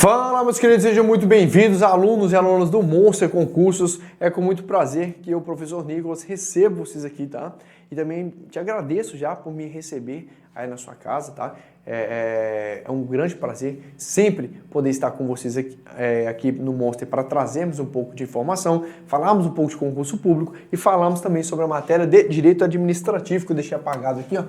Fala, meus queridos, sejam muito bem-vindos, alunos e alunas do Monster Concursos. É com muito prazer que eu, professor Nicolas, recebo vocês aqui, tá? E também te agradeço já por me receber aí na sua casa, tá? É um grande prazer sempre poder estar com vocês aqui no Monster para trazermos um pouco de informação, falarmos um pouco de concurso público e falarmos também sobre a matéria de direito administrativo, que eu deixei apagado aqui, ó.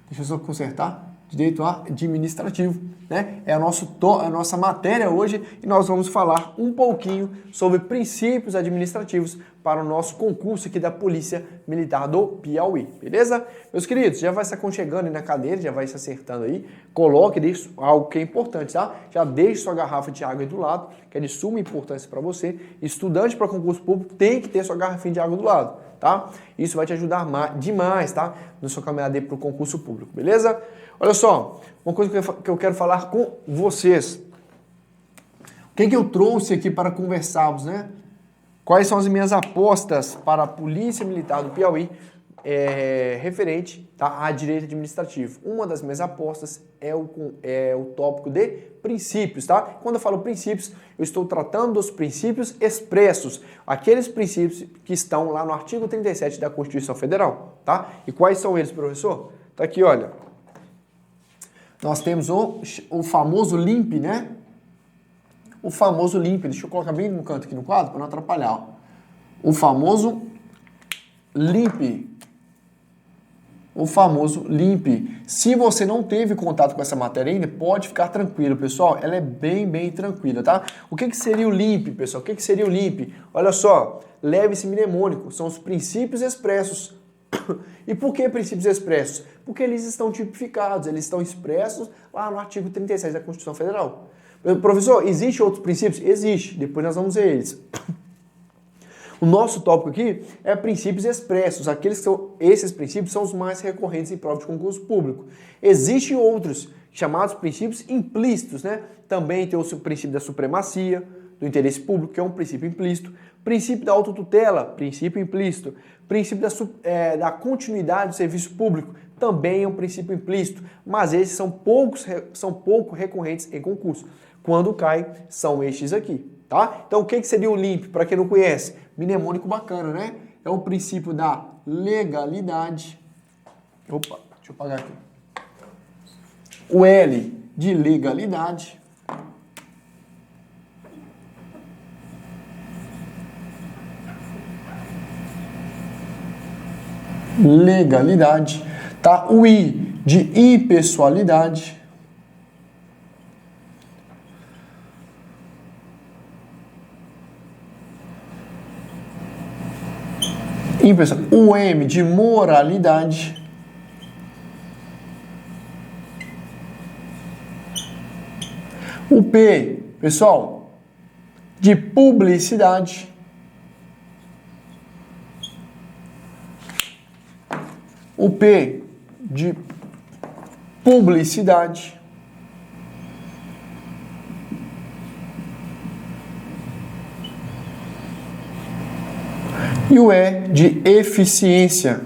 Deixa eu só consertar. Direito administrativo, né? É a nossa matéria hoje e nós vamos falar um pouquinho sobre princípios administrativos para o nosso concurso aqui da Polícia Militar do Piauí, beleza? Meus queridos, já vai se aconchegando aí na cadeira, já vai se acertando aí, coloque algo que é importante, tá? Já deixe sua garrafa de água aí do lado, que é de suma importância para você. Estudante para concurso público tem que ter sua garrafinha de água do lado, tá? Isso vai te ajudar demais, tá? No seu caminhada para o concurso público, beleza? Olha só, uma coisa que eu quero falar com vocês. O que eu trouxe aqui para conversarmos, né? Quais são as minhas apostas para a Polícia Militar do Piauí referente, tá, a direito administrativo? Uma das minhas apostas é o tópico de princípios, tá? Quando eu falo princípios, eu estou tratando dos princípios expressos, aqueles princípios que estão lá no artigo 37 da Constituição Federal, tá? E quais são eles, professor? Tá aqui, olha. Nós temos o famoso LIMP, né? O famoso LIMP, deixa eu colocar bem no canto aqui no quadro para não atrapalhar. Ó. O famoso LIMP. O famoso LIMP. Se você não teve contato com essa matéria ainda, pode ficar tranquilo, pessoal. Ela é bem tranquila, tá? O que seria o LIMP, pessoal? O que seria o LIMP? Olha só, leve esse mnemônico. São os princípios expressos. E por que princípios expressos? Porque eles estão tipificados, eles estão expressos lá no artigo 36 da Constituição Federal. Professor, existem outros princípios? Existe, depois nós vamos ver eles. O nosso tópico aqui é princípios expressos. Esses princípios são os mais recorrentes em prova de concurso público. Existem outros, chamados princípios implícitos, né? Também tem o princípio da supremacia, do interesse público, que é um princípio implícito. Princípio da autotutela, princípio implícito. Princípio da continuidade do serviço público, também é um princípio implícito, mas esses são pouco recorrentes em concurso. Quando cai, são estes aqui, tá? Então, o que seria o LIMP, para quem não conhece? Mnemônico bacana, né? É o princípio da legalidade. Opa, deixa eu apagar aqui. O L de legalidade. Legalidade, tá? O I de impessoalidade. O M de moralidade. O P, pessoal, de publicidade. O P de publicidade. E o E de eficiência.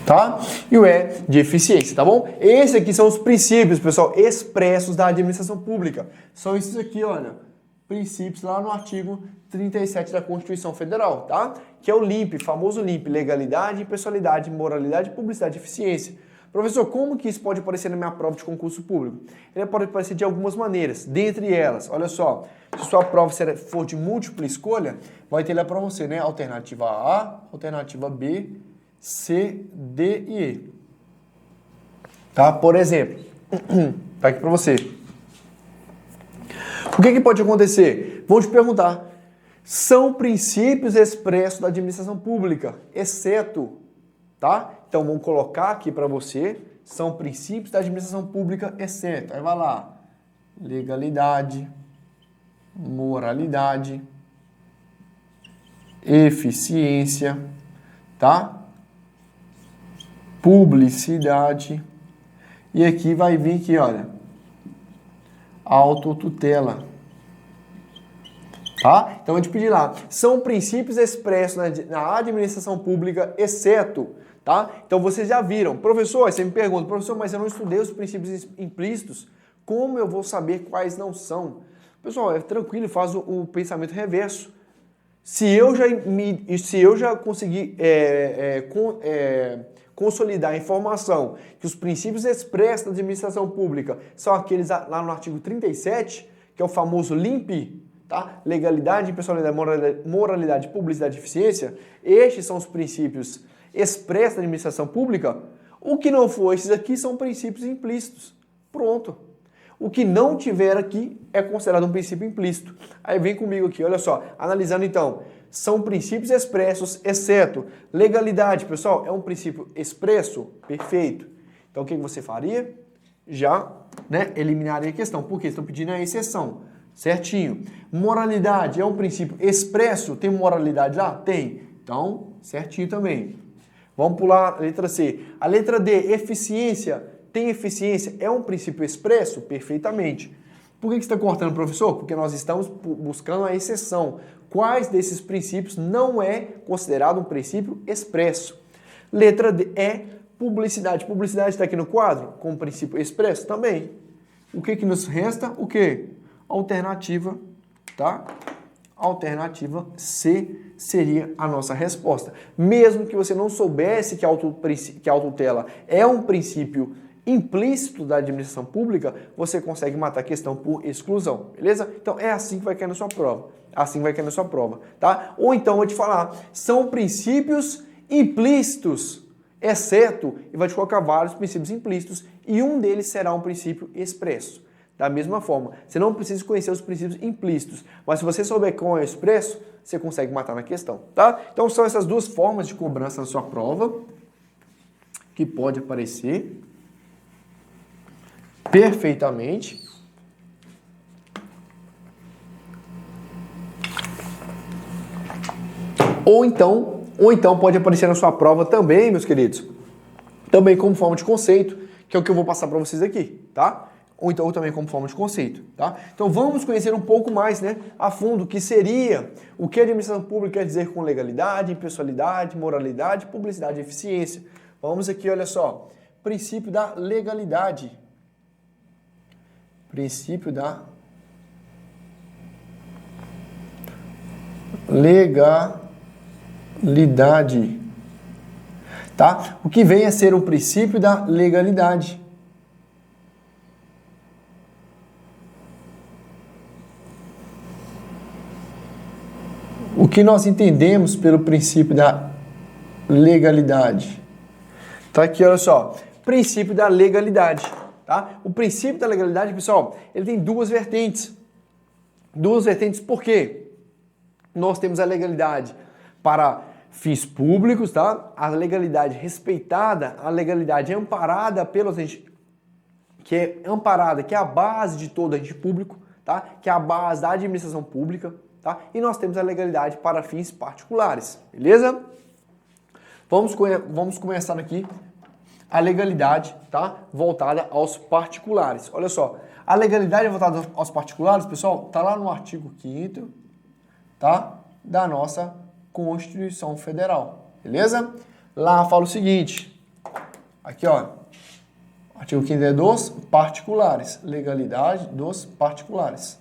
Tá? E o E de eficiência, tá bom? Esses aqui são os princípios, pessoal, expressos da administração pública. São esses aqui, olha. Princípios lá no artigo 37 da Constituição Federal, tá? Que é o LIMP, famoso LIMP, legalidade, impessoalidade, moralidade, publicidade e eficiência. Professor, como que isso pode aparecer na minha prova de concurso público? Ele pode aparecer de algumas maneiras, dentre elas, olha só, se sua prova for de múltipla escolha, vai ter lá para você, né? Alternativa A, alternativa B, C, D e E. Tá? Por exemplo, tá aqui para você. O que pode acontecer? Vão te perguntar. São princípios expressos da administração pública, exceto, tá? Então, vamos colocar aqui para você, são princípios da administração pública, exceto. Aí vai lá, legalidade, moralidade, eficiência, tá? Publicidade. E aqui vai vir aqui, olha, autotutela. Tá? Então, eu te pedi lá. São princípios expressos na administração pública, exceto, tá? Então vocês já viram. Professor, você me pergunta, professor, mas eu não estudei os princípios implícitos, como eu vou saber quais não são? Pessoal, é tranquilo, faz o pensamento reverso. Se eu já conseguir consolidar a informação que os princípios expressos da administração pública são aqueles lá no artigo 37, que é o famoso LIMP, tá? Legalidade, impessoalidade, moralidade, publicidade e eficiência, estes são os princípios expressos da administração pública. O que não for esses aqui são princípios implícitos. Pronto. O que não tiver aqui é considerado um princípio implícito. Aí vem comigo aqui, olha só, analisando então, são princípios expressos, exceto legalidade, pessoal, é um princípio expresso? Perfeito. Então o que você faria? Já, né, eliminaria a questão, porque estão pedindo a exceção, certinho. Moralidade é um princípio expresso, tem moralidade lá? Tem. Então, certinho também. Vamos pular a letra C. A letra D, eficiência. Tem eficiência? É um princípio expresso? Perfeitamente. Por que você está cortando, professor? Porque nós estamos buscando a exceção. Quais desses princípios não é considerado um princípio expresso? Letra D é publicidade. Publicidade está aqui no quadro como princípio expresso? Também. O que nos resta? O quê? Alternativa, tá? Alternativa C seria a nossa resposta. Mesmo que você não soubesse que a autotutela é um princípio implícito da administração pública, você consegue matar a questão por exclusão, beleza? Então é assim que vai cair na sua prova. Assim vai cair na sua prova, tá? Ou então eu vou te falar, são princípios implícitos, exceto, e vai te colocar vários princípios implícitos, e um deles será um princípio expresso. Da mesma forma, você não precisa conhecer os princípios implícitos, mas se você souber qual é o expresso, você consegue matar na questão, tá? Então são essas duas formas de cobrança na sua prova, que pode aparecer perfeitamente. Ou então pode aparecer na sua prova também, meus queridos, também como forma de conceito, que é o que eu vou passar para vocês aqui, tá? Ou então também como forma de conceito, tá? Então vamos conhecer um pouco mais, né, a fundo o que seria, o que a administração pública quer dizer com legalidade, impessoalidade, moralidade, publicidade e eficiência. Vamos aqui, olha só, princípio da legalidade. Princípio da legalidade, tá? O que vem a ser o princípio da legalidade? O que nós entendemos pelo princípio da legalidade? Tá aqui, olha só, princípio da legalidade. Tá? O princípio da legalidade, pessoal, ele tem duas vertentes. Duas vertentes por quê? Nós temos a legalidade para fins públicos, tá? A legalidade respeitada, a legalidade amparada pelos agentes, que é a base de todo agente público, tá? Que é a base da administração pública, tá? E nós temos a legalidade para fins particulares, beleza? Vamos começar aqui a legalidade, tá? Voltada aos particulares. Olha só, a legalidade voltada aos particulares, pessoal, tá lá no artigo 5º, tá? Da nossa Constituição Federal, beleza? Lá fala o seguinte, aqui ó, artigo 5º é dos particulares, legalidade dos particulares.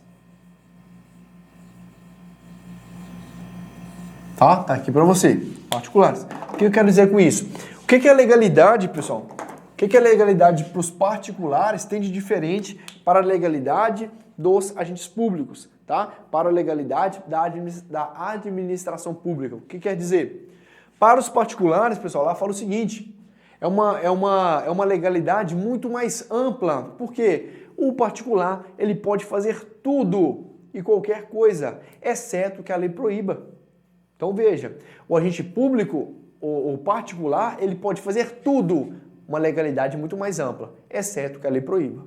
Tá? Tá aqui para você, particulares. O que eu quero dizer com isso? O que é legalidade, pessoal? O que é legalidade para os particulares tem de diferente para a legalidade dos agentes públicos, tá? Para a legalidade da administração pública. O que quer dizer? Para os particulares, pessoal, lá fala o seguinte, é uma legalidade muito mais ampla, porque o particular ele pode fazer tudo e qualquer coisa, exceto que a lei proíba. Então veja, o agente público, o particular, ele pode fazer tudo, uma legalidade muito mais ampla, exceto que a lei proíba.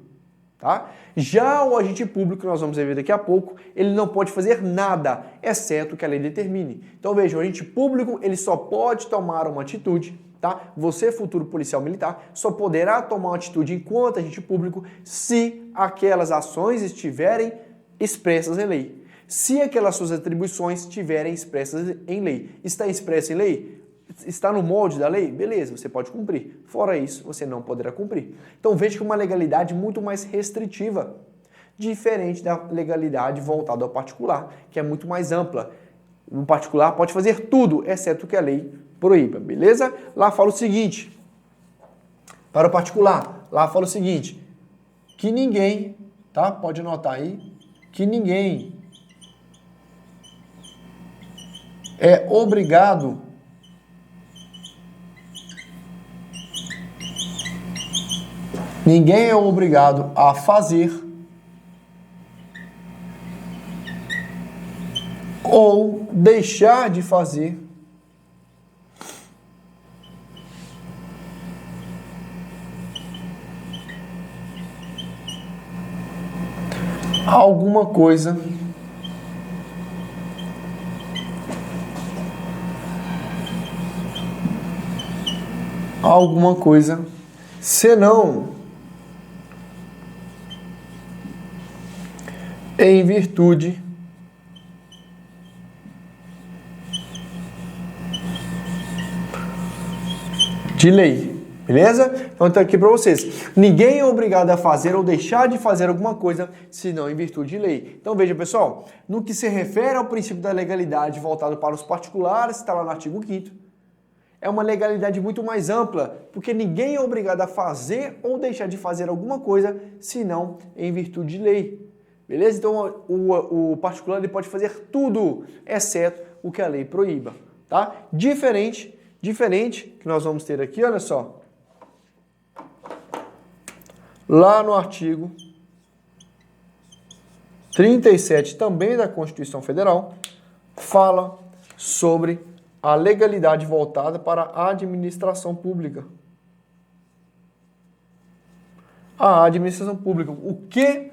Tá? Já o agente público, que nós vamos ver daqui a pouco, ele não pode fazer nada, exceto que a lei determine. Então veja, o agente público ele só pode tomar uma atitude, tá? Você, futuro policial militar, só poderá tomar uma atitude enquanto agente público se aquelas ações estiverem expressas em lei. Se aquelas suas atribuições estiverem expressas em lei. Está expresso em lei? está no molde da lei, beleza, você pode cumprir. Fora isso, você não poderá cumprir. Então veja que é uma legalidade muito mais restritiva, diferente da legalidade voltada ao particular, que é muito mais ampla. O particular pode fazer tudo, exceto o que a lei proíba, beleza? Lá fala o seguinte, para o particular, lá fala o seguinte, que ninguém, tá? Pode anotar aí, que ninguém é obrigado a fazer ou deixar de fazer alguma coisa senão em virtude de lei. Beleza? Então tá aqui para vocês. Ninguém é obrigado a fazer ou deixar de fazer alguma coisa, senão em virtude de lei. Então veja, pessoal, no que se refere ao princípio da legalidade voltado para os particulares, está lá no artigo 5º, é uma legalidade muito mais ampla, porque ninguém é obrigado a fazer ou deixar de fazer alguma coisa, senão em virtude de lei. Beleza? Então o particular ele pode fazer tudo, exceto o que a lei proíba. Tá? Diferente que nós vamos ter aqui, olha só. Lá no artigo 37 também da Constituição Federal, fala sobre a legalidade voltada para a administração pública. A administração pública. O que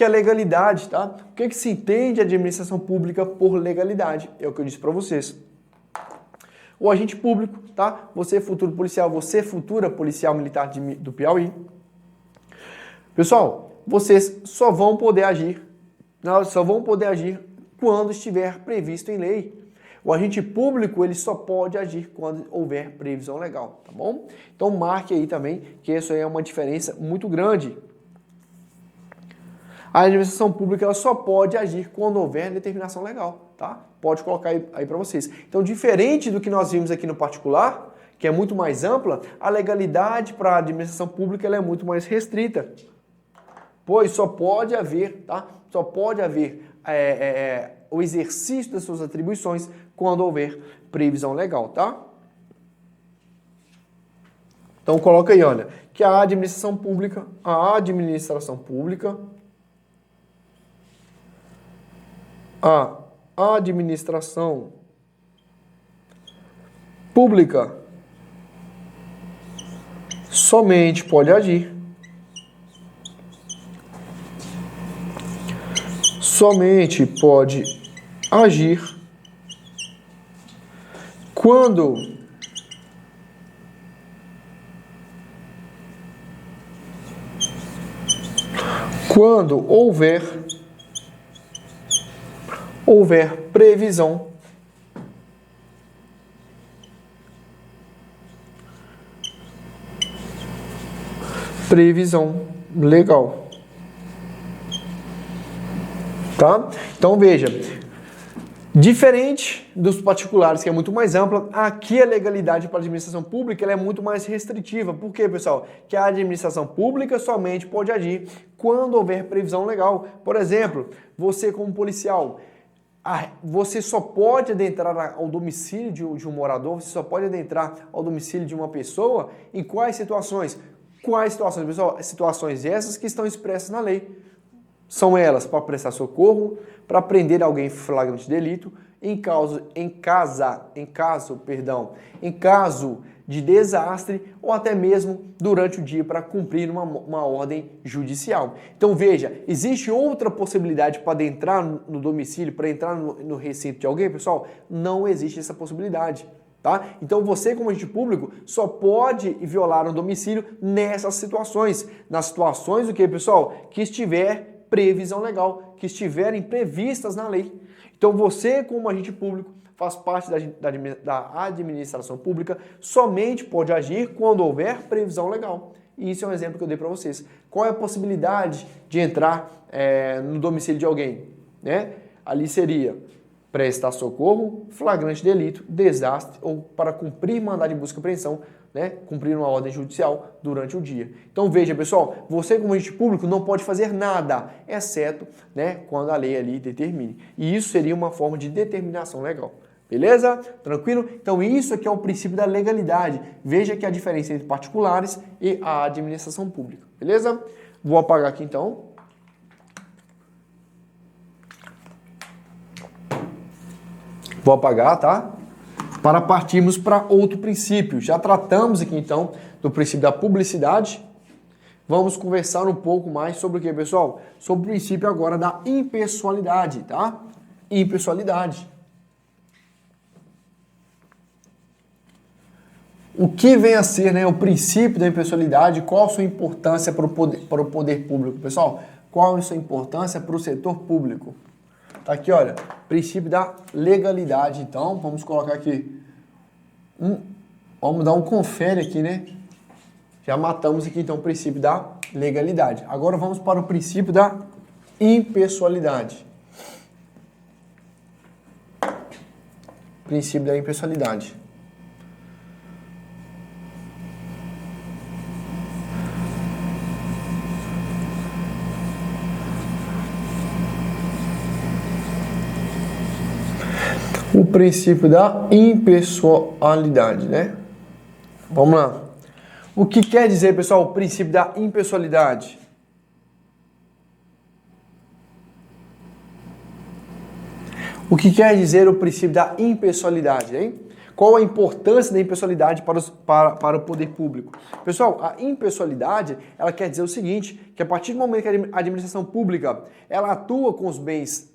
é legalidade, tá? O que se entende administração pública por legalidade? É o que eu disse para vocês. O agente público, tá? Você futuro policial, você futura policial militar do Piauí. Pessoal, vocês só vão poder agir quando estiver previsto em lei. O agente público, ele só pode agir quando houver previsão legal, tá bom? Então marque aí também que isso aí é uma diferença muito grande. A administração pública ela só pode agir quando houver determinação legal, tá? Pode colocar aí para vocês. Então, diferente do que nós vimos aqui no particular, que é muito mais ampla, a legalidade para a administração pública ela é muito mais restrita. Pois só pode haver, tá? Só pode haver o exercício das suas atribuições quando houver previsão legal, tá? Então coloca aí, olha, que a administração pública somente pode agir quando houver previsão legal. Tá? Então veja, diferente dos particulares, que é muito mais ampla, aqui a legalidade para a administração pública ela é muito mais restritiva. Por quê, pessoal? Que a administração pública somente pode agir quando houver previsão legal. Por exemplo, você como policial, você só pode adentrar ao domicílio de um morador, você só pode adentrar ao domicílio de uma pessoa em quais situações? Quais situações, pessoal? Situações essas que estão expressas na lei. São elas para prestar socorro, para prender alguém em flagrante delito, em caso de desastre ou até mesmo durante o dia para cumprir uma ordem judicial. Então veja, existe outra possibilidade para adentrar no domicílio, para entrar no recinto de alguém, pessoal? Não existe essa possibilidade. Tá? Então você como agente público só pode violar um domicílio nessas situações. Nas situações o que, pessoal? Que estiver previsão legal, que estiverem previstas na lei. Então você como agente público faz parte da administração pública, somente pode agir quando houver previsão legal. E isso é um exemplo que eu dei para vocês. Qual é a possibilidade de entrar no domicílio de alguém? Né? Ali seria prestar socorro, flagrante delito, desastre ou para cumprir mandado de busca e apreensão, né? Cumprir uma ordem judicial durante o dia. Então veja, pessoal, você como agente público não pode fazer nada, exceto, né, quando a lei ali determine. E isso seria uma forma de determinação legal. Beleza? Tranquilo? Então isso aqui é o princípio da legalidade. Veja que a diferença entre particulares e a administração pública. Beleza? Vou apagar aqui então. Vou apagar, tá? Para partirmos para outro princípio. Já tratamos aqui então do princípio da publicidade. Vamos conversar um pouco mais sobre o que, pessoal? Sobre o princípio agora da impessoalidade, tá? Impessoalidade. O que vem a ser, né, o princípio da impessoalidade? Qual a sua importância para o poder público, pessoal? Qual a sua importância para o setor público? Tá aqui, olha, princípio da legalidade. Então, vamos colocar aqui, vamos dar um confere aqui, né? Já matamos aqui, então, o princípio da legalidade. Agora vamos para o princípio da impessoalidade. Princípio da impessoalidade. O princípio da impessoalidade, né? Vamos lá. O que quer dizer, pessoal, o princípio da impessoalidade? O que quer dizer o princípio da impessoalidade, hein? Qual a importância da impessoalidade para o poder público? Pessoal, a impessoalidade, ela quer dizer o seguinte, que a partir do momento que a administração pública, ela atua com os bens,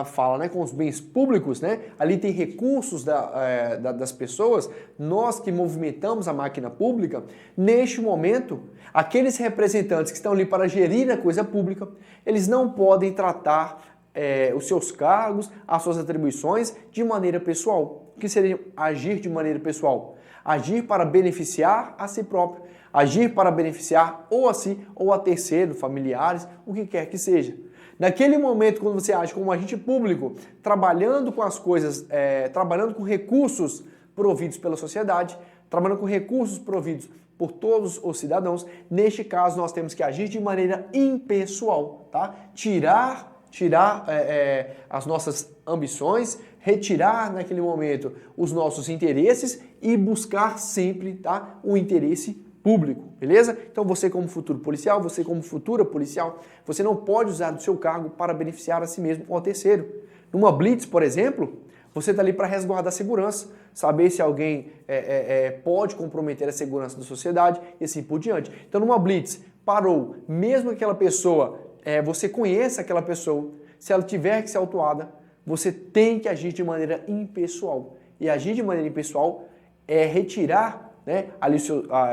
fala, né, com os bens públicos, né? Ali tem recursos das pessoas, nós que movimentamos a máquina pública, neste momento, aqueles representantes que estão ali para gerir a coisa pública, eles não podem tratar os seus cargos, as suas atribuições de maneira pessoal. O que seria agir de maneira pessoal? Agir para beneficiar a si próprio, agir para beneficiar ou a si ou a terceiros, familiares, o que quer que seja. Naquele momento, quando você age como agente público, trabalhando com as coisas, trabalhando com recursos providos pela sociedade, trabalhando com recursos providos por todos os cidadãos, neste caso nós temos que agir de maneira impessoal, tá? Tirar as nossas ambições, retirar naquele momento os nossos interesses e buscar sempre, tá, o interesse público, beleza? Então você como futuro policial, você como futura policial, você não pode usar do seu cargo para beneficiar a si mesmo ou a terceiro. Numa blitz, por exemplo, você está ali para resguardar a segurança, saber se alguém pode comprometer a segurança da sociedade e assim por diante. Então numa blitz, parou, mesmo que aquela pessoa, você conheça aquela pessoa, se ela tiver que ser autuada, você tem que agir de maneira impessoal. E agir de maneira impessoal é retirar, né,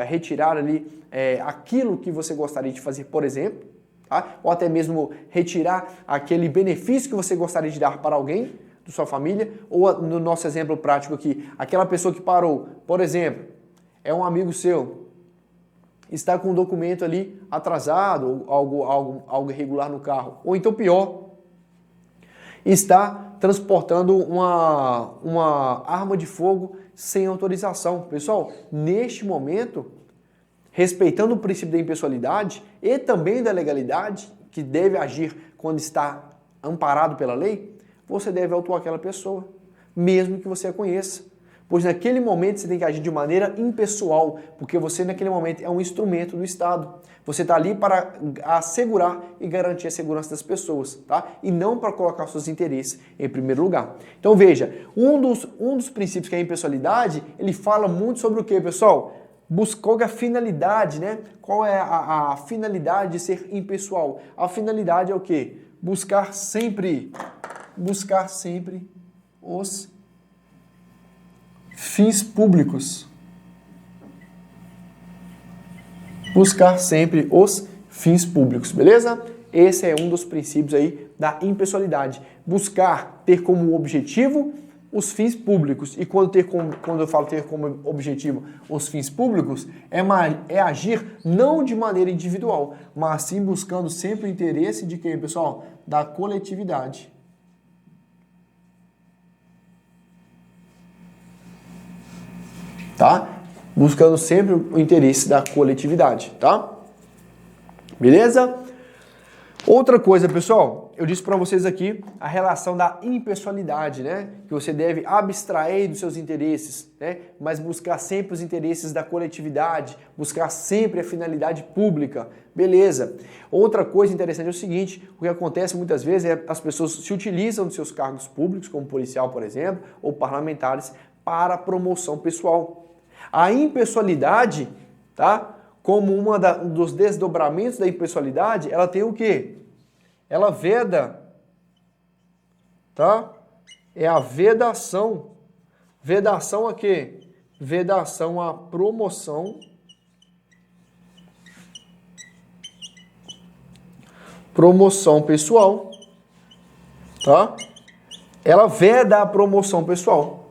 retirar ali aquilo que você gostaria de fazer, por exemplo, tá? Ou até mesmo retirar aquele benefício que você gostaria de dar para alguém da sua família, ou no nosso exemplo prático aqui, aquela pessoa que parou, por exemplo, é um amigo seu, está com um documento ali atrasado, ou algo irregular no carro, ou então pior, está transportando uma arma de fogo sem autorização. Pessoal, neste momento, respeitando o princípio da impessoalidade e também da legalidade, que deve agir quando está amparado pela lei, você deve autuar aquela pessoa, mesmo que você a conheça. Pois naquele momento você tem que agir de maneira impessoal, porque você naquele momento é um instrumento do Estado. Você está ali para assegurar e garantir a segurança das pessoas, tá? E não para colocar seus interesses em primeiro lugar. Então veja, um dos princípios que é a impessoalidade, ele fala muito sobre o que, pessoal? Qual é a finalidade, né? Qual é a finalidade de ser impessoal? A finalidade é o quê? Buscar sempre os fins públicos. Buscar sempre os fins públicos, beleza? Esse é um dos princípios aí da impessoalidade. Buscar ter como objetivo os fins públicos. E quando eu falo ter como objetivo os fins públicos, é agir não de maneira individual, mas sim buscando sempre o interesse de quem, pessoal? Da coletividade. Tá? Buscando sempre o interesse da coletividade, tá? Beleza? Outra coisa, pessoal, eu disse para vocês aqui a relação da impessoalidade, né? Que você deve abstrair dos seus interesses, né? Mas buscar sempre os interesses da coletividade, buscar sempre a finalidade pública. Beleza. Outra coisa interessante é o seguinte, o que acontece muitas vezes é as pessoas se utilizam dos seus cargos públicos, como policial, por exemplo, ou parlamentares, para promoção pessoal. A impessoalidade, tá? Como um dos desdobramentos da impessoalidade, ela tem o quê? Ela veda, tá? É a vedação. Vedação a quê? Vedação à promoção. Promoção pessoal, tá? Ela veda a promoção pessoal.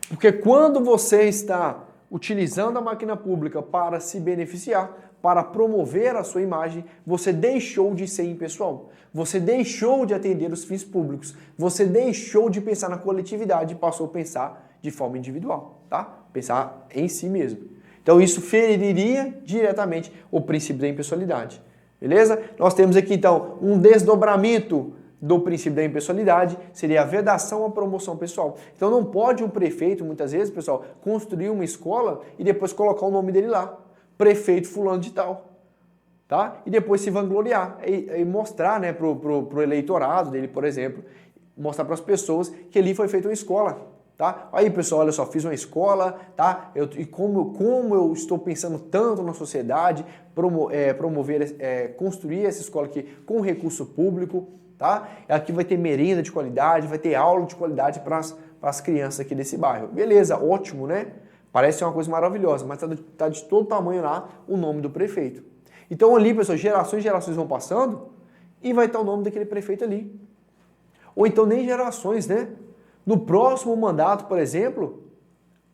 Porque quando você está utilizando a máquina pública para se beneficiar, para promover a sua imagem, você deixou de ser impessoal. Você deixou de atender os fins públicos. Você deixou de pensar na coletividade e passou a pensar de forma individual, tá? Pensar em si mesmo. Então isso feriria diretamente o princípio da impessoalidade. Beleza? Nós temos aqui então um desdobramento do princípio da impessoalidade, seria a vedação à promoção pessoal. Então não pode um prefeito, muitas vezes, pessoal, construir uma escola e depois colocar o nome dele lá. Prefeito fulano de tal. Tá? E depois se vangloriar e mostrar, né, pro eleitorado dele, por exemplo, mostrar para as pessoas que ali foi feita uma escola. Tá? Aí, pessoal, olha só, fiz uma escola, tá? E como eu estou pensando tanto na sociedade, construir essa escola aqui com recurso público, tá? Aqui vai ter merenda de qualidade, vai ter aula de qualidade para as crianças aqui desse bairro. Beleza, ótimo, né? Parece uma coisa maravilhosa, mas tá de todo tamanho lá o nome do prefeito. Então ali, pessoal, gerações e gerações vão passando e vai estar o nome daquele prefeito ali. Ou então nem gerações, né? No próximo mandato, por exemplo,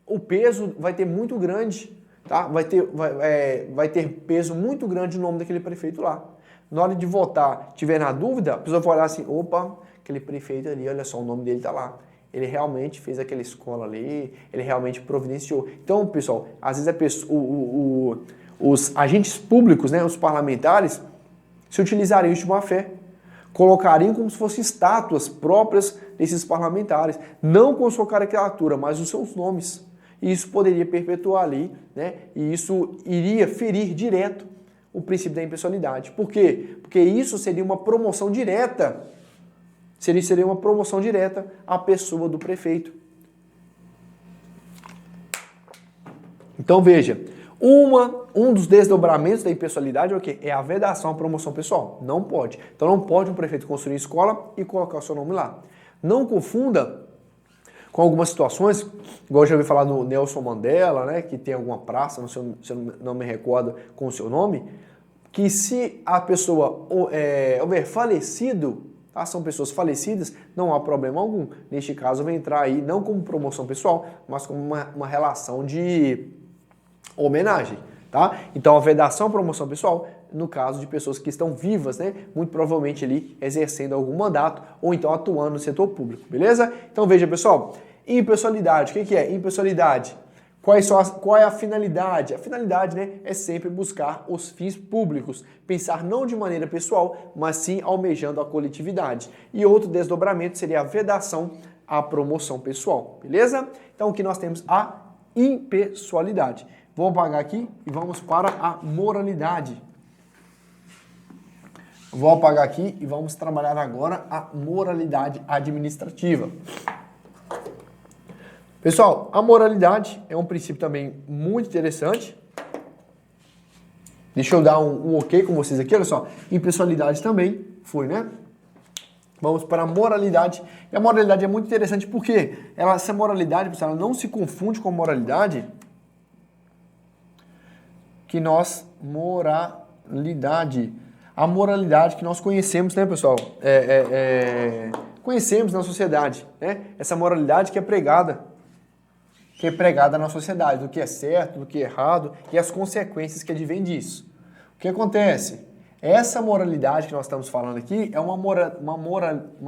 o peso vai ter muito grande, tá? Vai ter peso muito grande o nome daquele prefeito lá. Na hora de votar, tiver na dúvida, a pessoa vai olhar assim, opa, aquele prefeito ali, olha só, o nome dele tá lá. Ele realmente fez aquela escola ali, ele realmente providenciou. Então, pessoal, às vezes os agentes públicos, né, os parlamentares, se utilizariam isso de má fé. Colocariam como se fossem estátuas próprias desses parlamentares, não com sua caricatura, mas os seus nomes. E isso poderia perpetuar ali, né? E isso iria ferir direto o princípio da impessoalidade. Por quê? Porque isso seria uma promoção direta. Seria uma promoção direta à pessoa do prefeito. Então veja, um dos desdobramentos da impessoalidade é o quê? É a vedação à promoção pessoal. Não pode. Então não pode um prefeito construir escola e colocar o seu nome lá. Não confunda com algumas situações, igual eu já ouvi falar no Nelson Mandela, né, que tem alguma praça, se eu não me recordo com o seu nome, que se a pessoa houver falecido, tá, são pessoas falecidas, não há problema algum. Neste caso vai entrar aí não como promoção pessoal, mas como uma relação de homenagem, tá? Então a vedação à promoção pessoal, no caso de pessoas que estão vivas, né? Muito provavelmente ali exercendo algum mandato ou então atuando no setor público, beleza? Então veja, pessoal, impessoalidade, o que é? Impessoalidade. Qual é a finalidade? A finalidade, né, é sempre buscar os fins públicos, pensar não de maneira pessoal, mas sim almejando a coletividade. E outro desdobramento seria a vedação à promoção pessoal, beleza? Então aqui nós temos a impessoalidade. Vou apagar aqui e vamos para a moralidade. Vou apagar aqui e vamos trabalhar agora a moralidade administrativa. Pessoal, a moralidade é um princípio também muito interessante. Deixa eu dar um ok com vocês aqui, olha só. Impessoalidade também foi, né? Vamos para a moralidade. E a moralidade é muito interessante porque essa moralidade, pessoal, ela não se confunde com a moralidade que nós... Moralidade. A moralidade que nós conhecemos, né, pessoal? conhecemos na sociedade, né? Essa moralidade que é pregada na sociedade, do que é certo, do que é errado e as consequências que advêm disso. O que acontece? Essa moralidade que nós estamos falando aqui é uma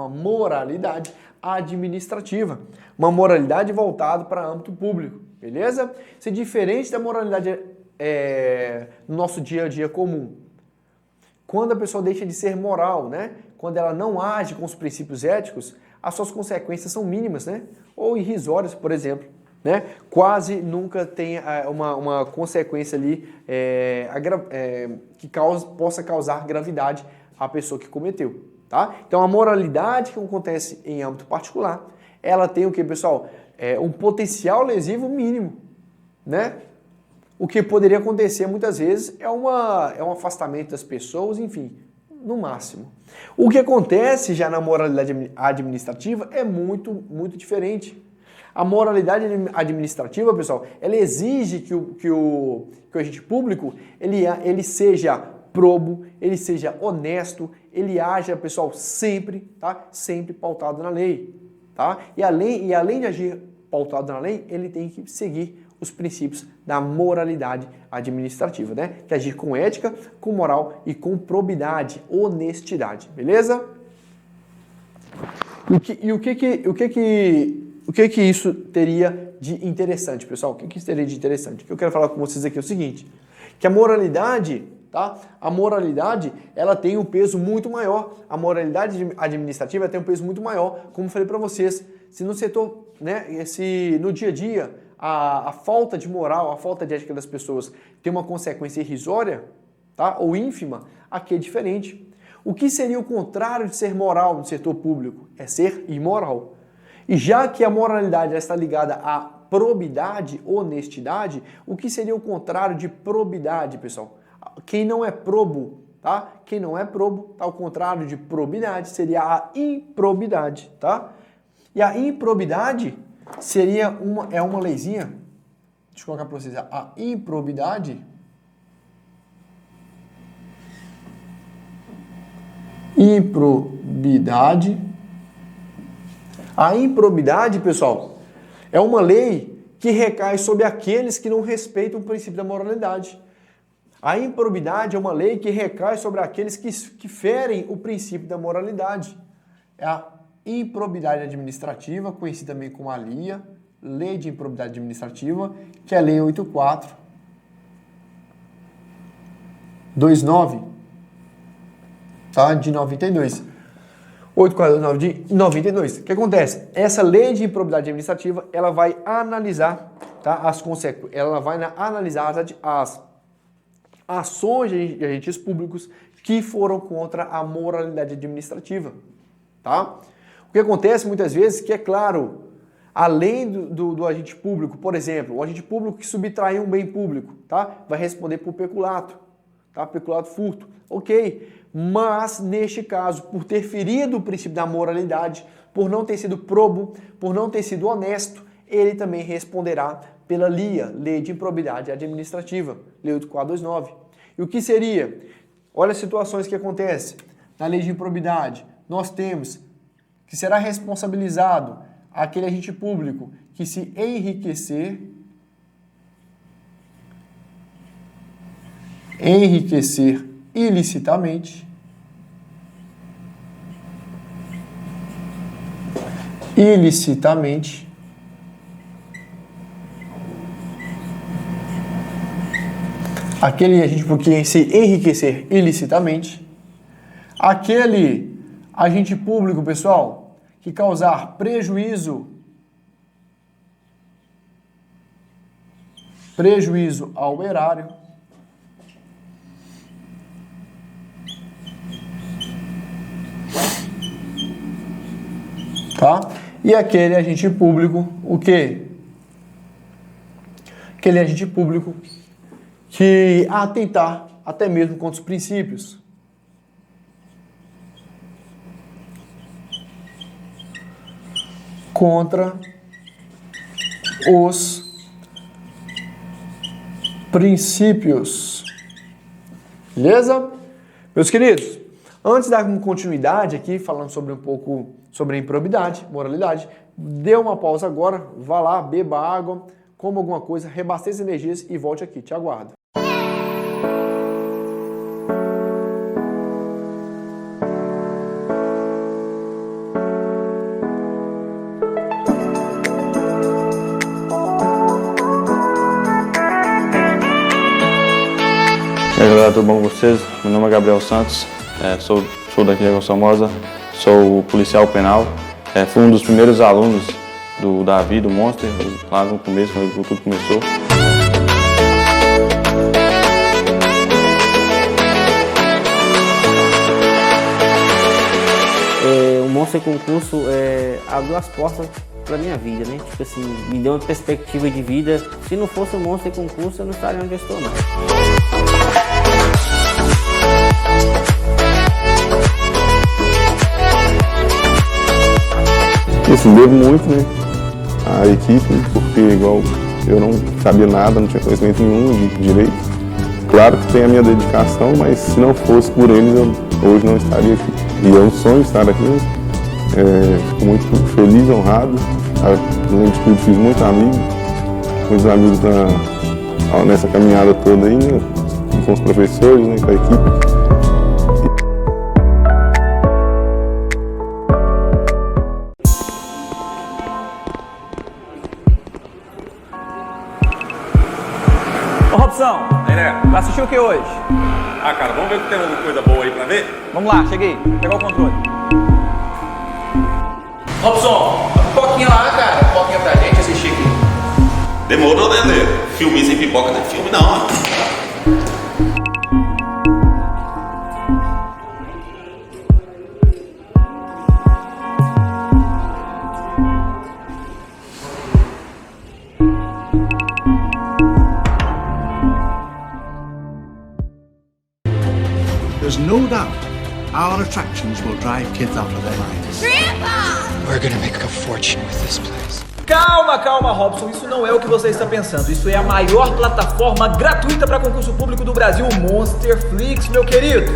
moralidade administrativa, uma moralidade voltada para âmbito público, beleza? Isso é diferente da moralidade no nosso dia a dia comum. Quando a pessoa deixa de ser moral, né? Quando ela não age com os princípios éticos, as suas consequências são mínimas, né? Ou irrisórias, por exemplo. Né? Quase nunca tem uma consequência ali que possa causar gravidade à pessoa que cometeu. Tá? Então a moralidade que acontece em âmbito particular, ela tem o que, pessoal? Um potencial lesivo mínimo. Né? O que poderia acontecer muitas vezes é um afastamento das pessoas, enfim, no máximo. O que acontece já na moralidade administrativa é muito, muito diferente. A moralidade administrativa, pessoal, ela exige que o agente público ele seja probo, ele seja honesto, ele haja, pessoal, sempre, tá? Sempre pautado na lei, tá? E além de agir pautado na lei, ele tem que seguir os princípios da moralidade administrativa, né? Que é agir com ética, com moral e com probidade, honestidade, beleza? O que isso teria de interessante, pessoal? O que isso teria de interessante? O que eu quero falar com vocês aqui é o seguinte, que a moralidade, tá? A moralidade, ela tem um peso muito maior. A moralidade administrativa tem um peso muito maior, como eu falei para vocês. Se no setor, né, no dia a dia, a falta de moral, a falta de ética das pessoas tem uma consequência irrisória, tá? Ou ínfima, aqui é diferente. O que seria o contrário de ser moral no setor público? É ser imoral. E já que a moralidade está ligada à probidade, honestidade, o que seria o contrário de probidade, pessoal? Quem não é probo, tá? Quem não é probo, tá? O contrário de probidade seria a improbidade, tá? E a improbidade seria uma leizinha, deixa eu colocar para vocês, a improbidade A improbidade, pessoal, é uma lei que recai sobre aqueles que não respeitam o princípio da moralidade. A improbidade é uma lei que recai sobre aqueles que ferem o princípio da moralidade. É a improbidade administrativa, conhecida também como a LIA, Lei de Improbidade Administrativa, que é a Lei 84/29, tá? De 92. 849 de 92. O que acontece? Essa lei de improbidade administrativa, ela vai analisar, tá, as consequências, ela vai analisar as ações de agentes públicos que foram contra a moralidade administrativa, tá? O que acontece muitas vezes que, é claro, além do agente público, por exemplo, o agente público que subtraiu um bem público, tá, vai responder por peculato, tá? Peculato, furto, ok. Mas, neste caso, por ter ferido o princípio da moralidade, por não ter sido probo, por não ter sido honesto, ele também responderá pela LIA, Lei de Improbidade Administrativa, Lei 84/29. E o que seria? Olha as situações que acontecem. Na Lei de Improbidade, nós temos que será responsabilizado aquele agente público que se enriquecer ilicitamente, aquele agente público que se enriquecer ilicitamente, aquele agente público, pessoal, que causar prejuízo ao erário, tá? E aquele agente público, o quê? Aquele agente público que atentar até mesmo contra os princípios. Contra os princípios. Beleza? Meus queridos, Antes de dar continuidade aqui, falando sobre um pouco sobre improbidade, moralidade, dê uma pausa agora, vá lá, beba água, coma alguma coisa, reabasteça energias e volte aqui, te aguardo. E aí galera, tudo bom com vocês? Meu nome é Gabriel Santos, sou daqui de Águas Formosas, sou policial penal, fui um dos primeiros alunos do Davi, do Monster, lá no começo, quando tudo começou. O Monster Concurso abriu as portas para minha vida, né? Tipo assim, me deu uma perspectiva de vida. Se não fosse o Monster Concurso, eu não estaria onde eu estou, não. Assim, devo muito, né, à equipe, porque igual eu não sabia nada, não tinha conhecimento nenhum de direito. Claro que tem a minha dedicação, mas se não fosse por eles, eu hoje não estaria aqui. E é um sonho estar aqui, fico muito feliz, honrado. Além de tudo, fiz muitos amigos nessa caminhada toda aí, né, com os professores, né, com a equipe. Ô Robson, vai assistir o que hoje? Ah, cara, vamos ver se tem alguma coisa boa aí pra ver? Vamos lá, cheguei. Pegou o controle. Robson, a pipoquinha lá, cara. Pipoquinha pra gente assistir aqui. Demorou, né, Lê? Filminho sem pipoca não é filme não, ó. There's no doubt our attractions will drive kids out of their minds. Grandpa! We're gonna make a fortune with this place. Calma, Robson. Isso não é o que você está pensando. Isso é a maior plataforma gratuita para concurso público do Brasil, o Monsterflix, meu querido.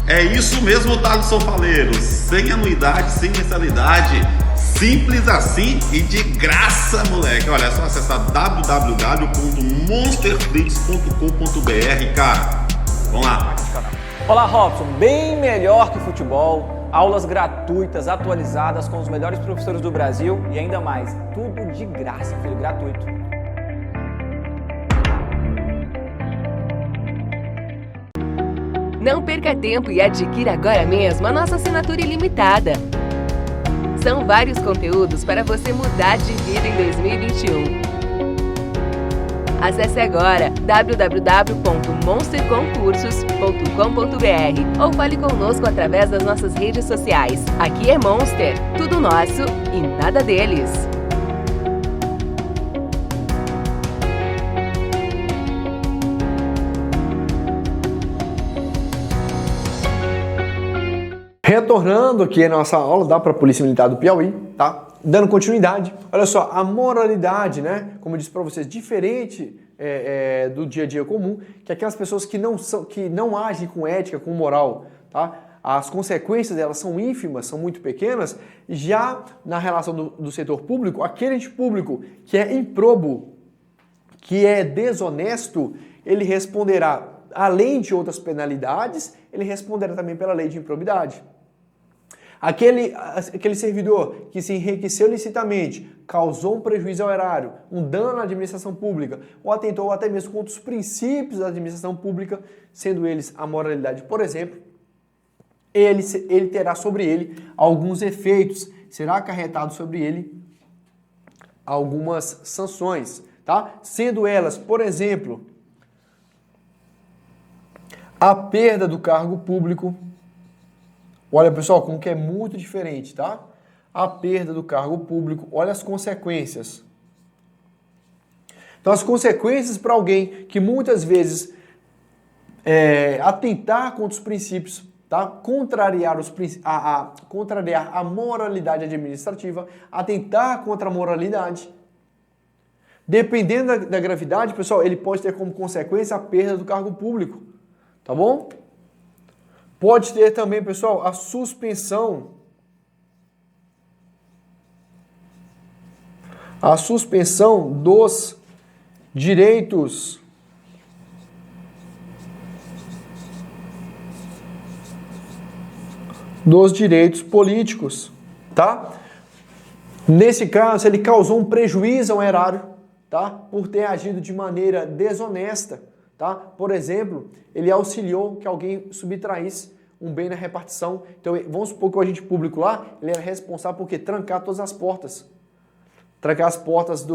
É isso mesmo, Thaleson Faleiro. Sem anuidade, sem mensalidade. Simples assim e de graça, moleque. Olha, é só acessar www.monsterflix.com.br, cara. Vamos lá. Olá, Robson. Bem melhor que futebol. Aulas gratuitas, atualizadas, com os melhores professores do Brasil e ainda mais. Tudo de graça, filho, gratuito. Não perca tempo e adquira agora mesmo a nossa assinatura ilimitada. São vários conteúdos para você mudar de vida em 2021. Acesse agora www.monsterconcursos.com.br ou fale conosco através das nossas redes sociais. Aqui é Monster, tudo nosso e nada deles. Retornando aqui a nossa aula, dá para a Polícia Militar do Piauí, tá? Dando continuidade, olha só, a moralidade, né? Como eu disse para vocês, diferente do dia a dia comum, que aquelas pessoas que não agem com ética, com moral, tá? As consequências delas são ínfimas, são muito pequenas. Já na relação do setor público, aquele ente público que é improbo, que é desonesto, ele responderá, além de outras penalidades, ele responderá também pela lei de improbidade. Aquele servidor que se enriqueceu licitamente, causou um prejuízo ao erário, um dano à administração pública, ou atentou até mesmo contra os princípios da administração pública, sendo eles a moralidade, por exemplo, ele terá sobre ele alguns efeitos, será acarretado sobre ele algumas sanções, tá? Sendo elas, por exemplo, a perda do cargo público. Olha, pessoal, como que é muito diferente, tá? A perda do cargo público, olha as consequências. Então, as consequências para alguém que muitas vezes atentar contra os princípios, tá? Contrariar a moralidade administrativa, atentar contra a moralidade. Dependendo da gravidade, pessoal, ele pode ter como consequência a perda do cargo público, tá bom? Pode ter também, pessoal, a suspensão dos direitos políticos, tá? Nesse caso, ele causou um prejuízo ao erário, tá? Por ter agido de maneira desonesta, tá? Por exemplo, ele auxiliou que alguém subtraísse um bem na repartição. Então, vamos supor que o agente público lá, ele era responsável por quê? Trancar todas as portas. Trancar as portas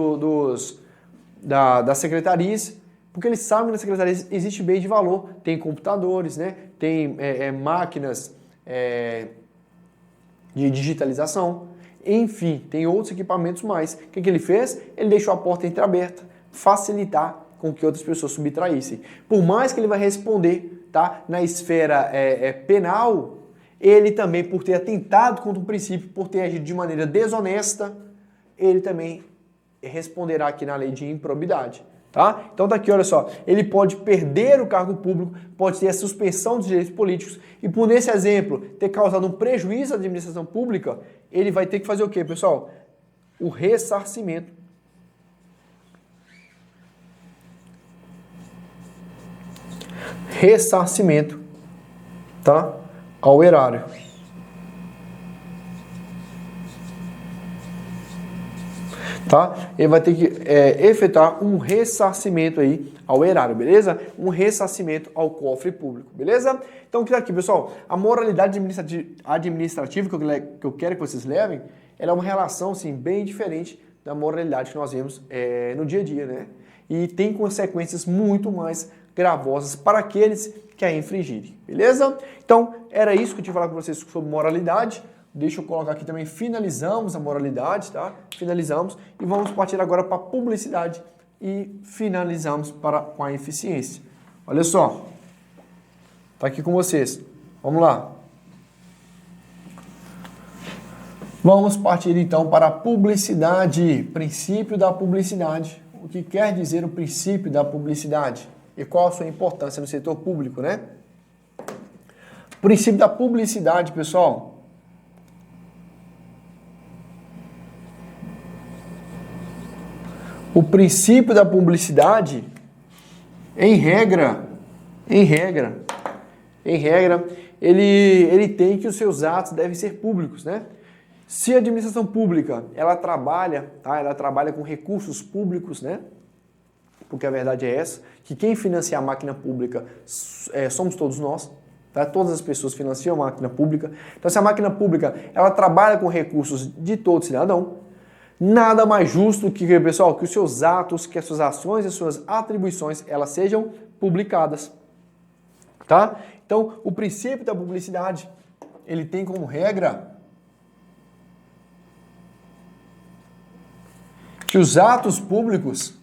das secretarias, porque eles sabem que nas secretarias existe bem de valor. Tem computadores, né? Tem máquinas de digitalização, enfim, tem outros equipamentos mais. O que ele fez? Ele deixou a porta entreaberta, facilitar com que outras pessoas subtraíssem. Por mais que ele vai responder, tá? Na esfera penal, ele também, por ter atentado contra o princípio, por ter agido de maneira desonesta, ele também responderá aqui na lei de improbidade. Tá? Então tá aqui, olha só, ele pode perder o cargo público, pode ter a suspensão dos direitos políticos e por nesse exemplo ter causado um prejuízo à administração pública, ele vai ter que fazer o quê, pessoal? O ressarcimento. Ressarcimento, tá? Ao erário. Tá? Ele vai ter que efetuar um ressarcimento aí ao erário, beleza? Um ressarcimento ao cofre público, beleza? Então, o que tá aqui, pessoal? A moralidade administrativa que eu quero que vocês levem, ela é uma relação, assim, bem diferente da moralidade que nós vemos no dia a dia, né? E tem consequências muito mais gravosas para aqueles que a infringirem, beleza? Então, era isso que eu tinha que falar com vocês sobre moralidade. Deixa eu colocar aqui também, finalizamos a moralidade, tá? Finalizamos e vamos partir agora para a publicidade e finalizamos com a eficiência. Olha só, tá aqui com vocês. Vamos lá. Vamos partir então para a publicidade, princípio da publicidade. O que quer dizer o princípio da publicidade? E qual a sua importância no setor público, né? O princípio da publicidade, pessoal, o princípio da publicidade, em regra, ele tem que os seus atos devem ser públicos, né? Se a administração pública, ela trabalha com recursos públicos, né? Porque a verdade é essa, que quem financia a máquina pública somos todos nós, tá? Todas as pessoas financiam a máquina pública. Então, se a máquina pública, ela trabalha com recursos de todo cidadão, nada mais justo que, pessoal, que os seus atos, que as suas ações e as suas atribuições, elas sejam publicadas, tá? Então, o princípio da publicidade, ele tem como regra que os atos públicos,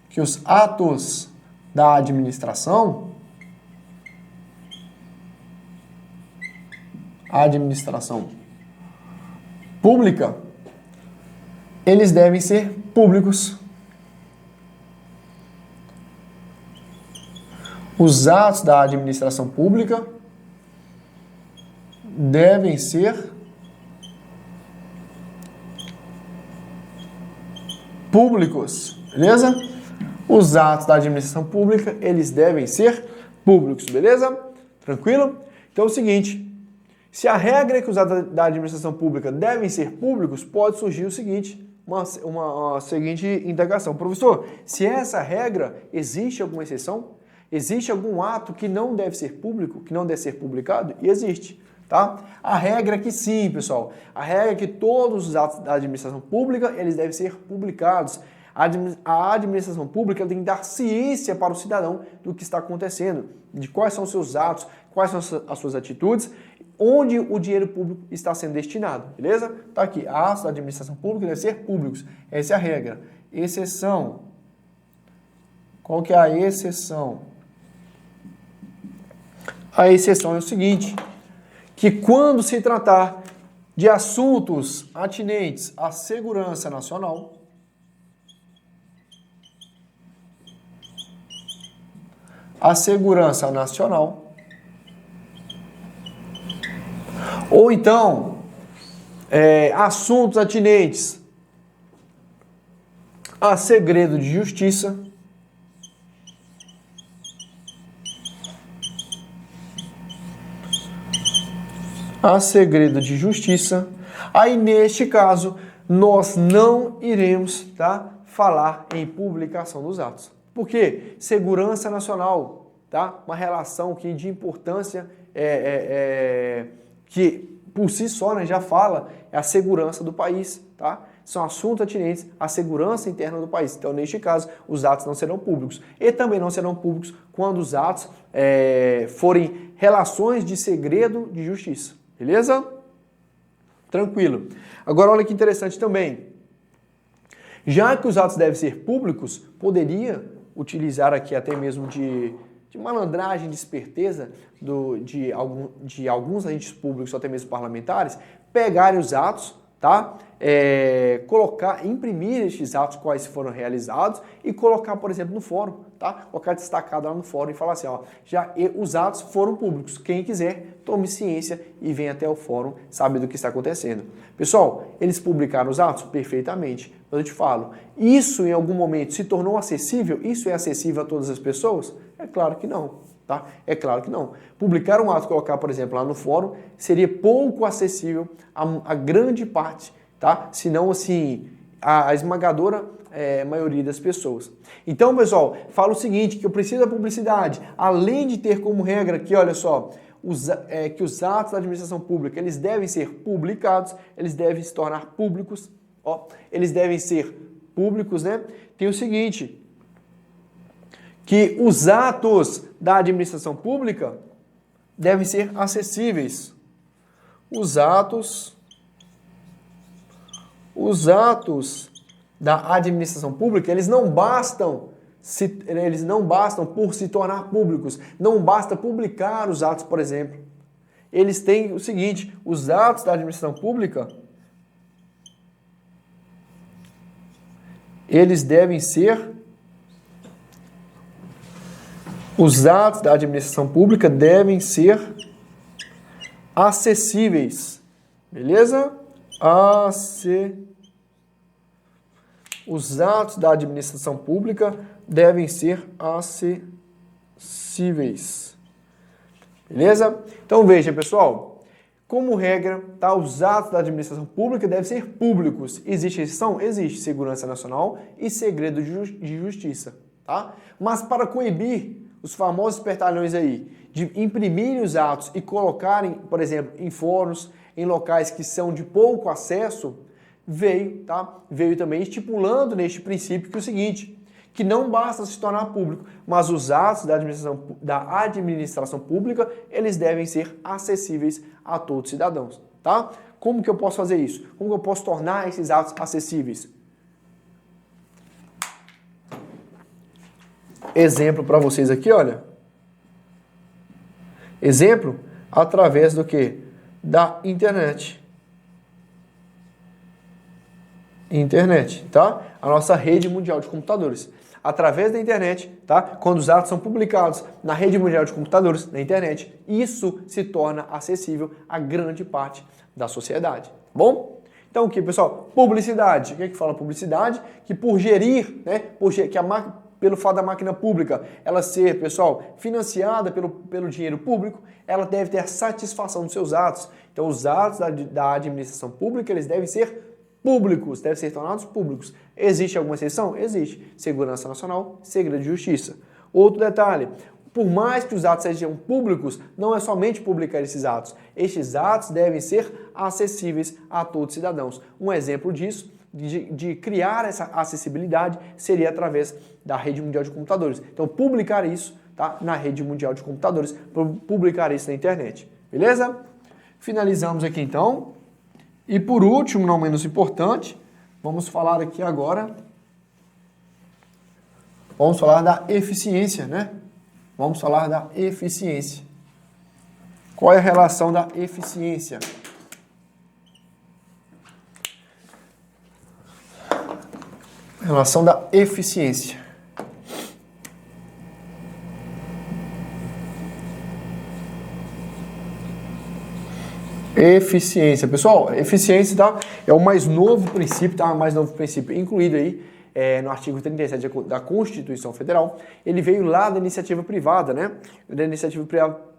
que os atos da administração pública, eles devem ser públicos. Os atos da administração pública devem ser públicos, beleza? Os atos da administração pública, eles devem ser públicos, beleza? Tranquilo? Então é o seguinte, se a regra é que os atos da administração pública devem ser públicos, pode surgir o seguinte, uma seguinte indagação. Professor, se essa regra, existe alguma exceção? Existe algum ato que não deve ser público, que não deve ser publicado? E existe, tá? A regra é que sim, pessoal. A regra é que todos os atos da administração pública, eles devem ser publicados. A administração pública tem que dar ciência para o cidadão do que está acontecendo, de quais são os seus atos, quais são as suas atitudes, onde o dinheiro público está sendo destinado, beleza? Tá aqui, atos da administração pública devem ser públicos. Essa é a regra. Exceção. Qual que é a exceção? A exceção é o seguinte, que quando se tratar de assuntos atinentes à segurança nacional, Ou então, assuntos atinentes a segredo de justiça, aí neste caso nós não iremos, tá, falar em publicação dos atos. Por quê? Segurança nacional, tá? Uma relação que de importância que por si só, né, já fala, é a segurança do país, tá? São assuntos atinentes à segurança interna do país. Então, neste caso, os atos não serão públicos. E também não serão públicos quando os atos forem relações de segredo de justiça. Beleza? Tranquilo. Agora, olha que interessante também. Já que os atos devem ser públicos, poderia utilizar aqui até mesmo de malandragem, de esperteza de alguns agentes públicos, ou até mesmo parlamentares, pegarem os atos, tá? Imprimir estes atos quais foram realizados e colocar, por exemplo, no fórum, tá? Colocar destacado lá no fórum e falar assim, ó, os atos foram públicos. Quem quiser, tome ciência e venha até o fórum saber do que está acontecendo. Pessoal, eles publicaram os atos perfeitamente. Mas eu te falo, isso em algum momento se tornou acessível? Isso é acessível a todas as pessoas? É claro que não, tá? É claro que não. Publicar um ato, colocar, por exemplo, lá no fórum, seria pouco acessível a grande parte, tá? Se não, assim, a esmagadora maioria das pessoas. Então, pessoal, fala o seguinte, que eu preciso da publicidade, além de ter como regra aqui, olha só, que os atos da administração pública, eles devem ser publicados, eles devem se tornar públicos, ó, eles devem ser públicos, né? Tem o seguinte, que os atos da administração pública devem ser acessíveis. Os atos da administração pública, eles não bastam por se tornar públicos. Não basta publicar os atos, por exemplo. Eles têm o seguinte, os atos da administração pública, eles devem ser acessíveis. Beleza? Os atos da administração pública devem ser acessíveis. Beleza? Então veja, pessoal, como regra, tá, os atos da administração pública devem ser públicos. Existe exceção? Existe. Segurança nacional e segredo de justiça. Tá? Mas para coibir os famosos espertalhões aí de imprimirem os atos e colocarem, por exemplo, em fóruns, em locais que são de pouco acesso, veio também estipulando neste princípio que é o seguinte, que não basta se tornar público, mas os atos da administração pública, eles devem ser acessíveis a todos os cidadãos, tá? Como que eu posso fazer isso? Como que eu posso tornar esses atos acessíveis? Exemplo para vocês aqui, olha. Exemplo através do quê? Da internet. Internet, tá? A nossa rede mundial de computadores. Através da internet, tá? Quando os atos são publicados na rede mundial de computadores, na internet, isso se torna acessível a grande parte da sociedade. Bom? Então o que, pessoal? Publicidade. O que é que fala publicidade? Que por gerir, né? Pelo fato da máquina pública ela ser, pessoal, financiada pelo dinheiro público, ela deve ter a satisfação dos seus atos. Então, os atos da administração pública, eles devem ser públicos, devem ser tornados públicos. Existe alguma exceção? Existe. Segurança nacional, segredo de justiça. Outro detalhe, por mais que os atos sejam públicos, não é somente publicar esses atos. Estes atos devem ser acessíveis a todos os cidadãos. Um exemplo disso, de criar essa acessibilidade, seria através da rede mundial de computadores. Então, publicar isso, tá, na rede mundial de computadores, publicar isso na internet. Beleza? Finalizamos aqui então. E por último, não menos importante, vamos falar aqui agora, vamos falar da eficiência, né? Vamos falar da eficiência. Qual é a relação da eficiência? Relação da eficiência. Eficiência. Pessoal, eficiência, tá? É o mais novo princípio, tá? O mais novo princípio incluído aí no artigo 37 da Constituição Federal. Ele veio lá da iniciativa privada, né? Da iniciativa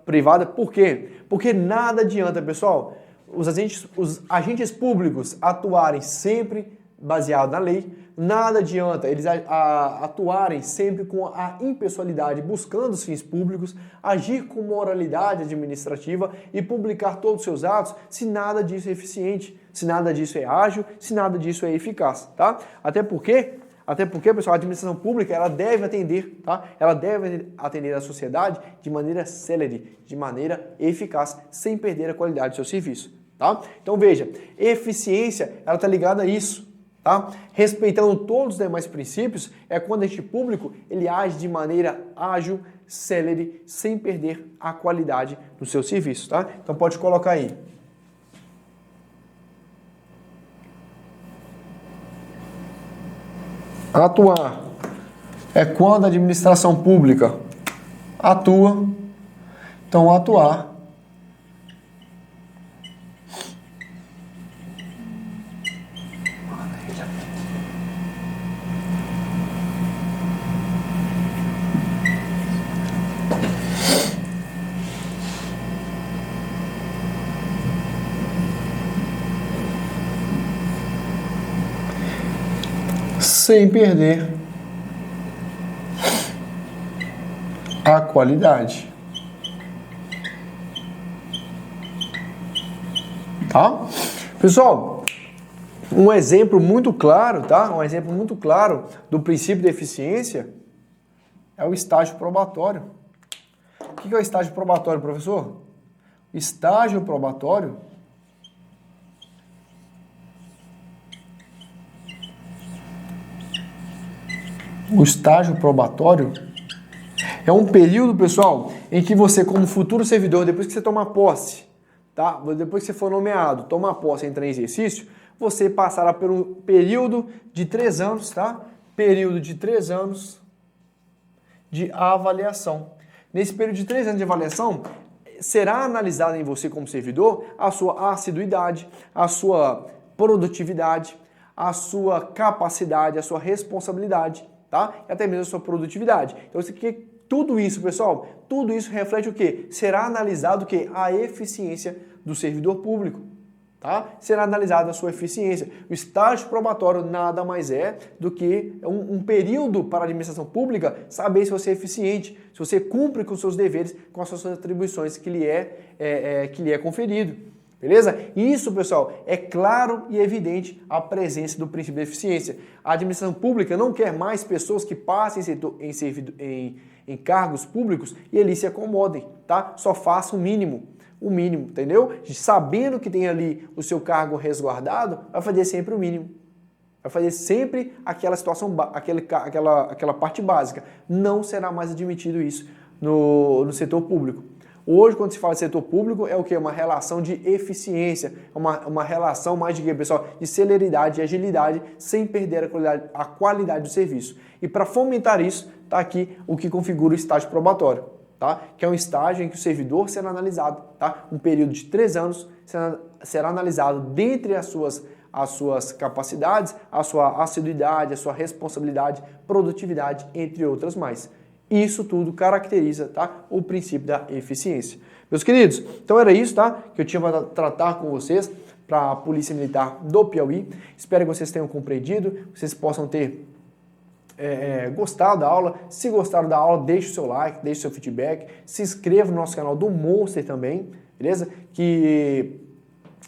privada, por quê? Porque nada adianta, pessoal, os agentes públicos atuarem sempre baseado na lei, nada adianta eles atuarem sempre com a impessoalidade, buscando os fins públicos, agir com moralidade administrativa e publicar todos os seus atos se nada disso é eficiente, se nada disso é ágil, se nada disso é eficaz, tá? Até porque, pessoal, a administração pública, ela deve atender, tá? Ela deve atender a sociedade de maneira célere, de maneira eficaz, sem perder a qualidade do seu serviço, tá? Então veja, eficiência, ela está ligada a isso. Tá? Respeitando todos os demais princípios, é quando este público ele age de maneira ágil, célere, sem perder a qualidade do seu serviço. Tá? Então pode colocar aí. Atuar é quando a administração pública atua. Então atuar sem perder a qualidade. Tá? Pessoal, um exemplo muito claro, tá? Um exemplo muito claro do princípio de eficiência é o estágio probatório. O que é o estágio probatório, professor? O estágio probatório é um período, pessoal, em que você, como futuro servidor, depois que você tomar posse, tá? Depois que você for nomeado, tomar posse e entrar em exercício, você passará por um período de 3 anos, tá? Período de 3 anos de avaliação. Nesse período de 3 anos de avaliação, será analisada em você como servidor a sua assiduidade, a sua produtividade, a sua capacidade, a sua responsabilidade, tá? E até mesmo a sua produtividade. Então, tudo isso, pessoal, tudo isso reflete o quê? Será analisado o quê? A eficiência do servidor público, tá? Será analisada a sua eficiência. O estágio probatório nada mais é do que um período para a administração pública saber se você é eficiente, se você cumpre com os seus deveres, com as suas atribuições que lhe é conferido. Beleza? Isso, pessoal, é claro e evidente a presença do princípio de eficiência. A administração pública não quer mais pessoas que passem em cargos públicos e ali se acomodem, tá? Só faça o mínimo, entendeu? Sabendo que tem ali o seu cargo resguardado, vai fazer sempre o mínimo. Vai fazer sempre aquela situação, aquela parte básica. Não será mais admitido isso no setor público. Hoje, quando se fala de setor público, é o quê? Uma relação de eficiência, uma relação mais de quê, pessoal? De celeridade e agilidade, sem perder a qualidade do serviço. E para fomentar isso, está aqui o que configura o estágio probatório, tá? Que é um estágio em que o servidor será analisado, tá? Um período de 3 anos será analisado dentre as suas capacidades, a sua assiduidade, a sua responsabilidade, produtividade, entre outras mais. Isso tudo caracteriza, tá, o princípio da eficiência. Meus queridos, então era isso, tá, que eu tinha para tratar com vocês para a Polícia Militar do Piauí. Espero que vocês tenham compreendido, vocês possam ter gostado da aula. Se gostaram da aula, deixe o seu like, deixe o seu feedback, se inscreva no nosso canal do Monster também, beleza? Que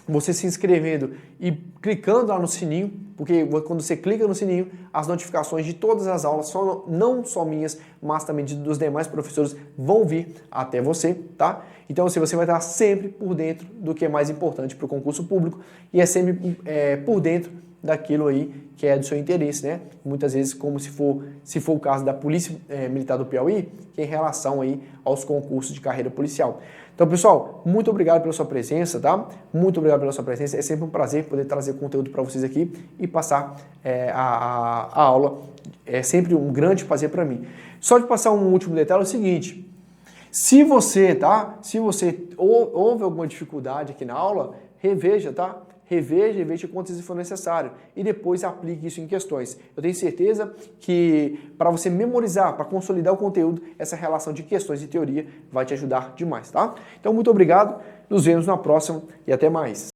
você se inscrevendo e clicando lá no sininho, porque quando você clica no sininho, as notificações de todas as aulas, não só minhas, mas também dos demais professores, vão vir até você, tá? Então assim, você vai estar sempre por dentro do que é mais importante para o concurso público e é sempre por dentro daquilo aí que é do seu interesse, né? Muitas vezes, como se for o caso da Polícia Militar do Piauí, que é em relação aí aos concursos de carreira policial. Então, pessoal, muito obrigado pela sua presença, tá? Muito obrigado pela sua presença. É sempre um prazer poder trazer conteúdo para vocês aqui e passar a aula. É sempre um grande prazer para mim. Só de passar um último detalhe é o seguinte: Se você, houve alguma dificuldade aqui na aula, reveja, tá? Reveja e veja quantas for necessário e depois aplique isso em questões. Eu tenho certeza que para você memorizar, para consolidar o conteúdo, essa relação de questões e teoria vai te ajudar demais, tá? Então, muito obrigado, nos vemos na próxima e até mais.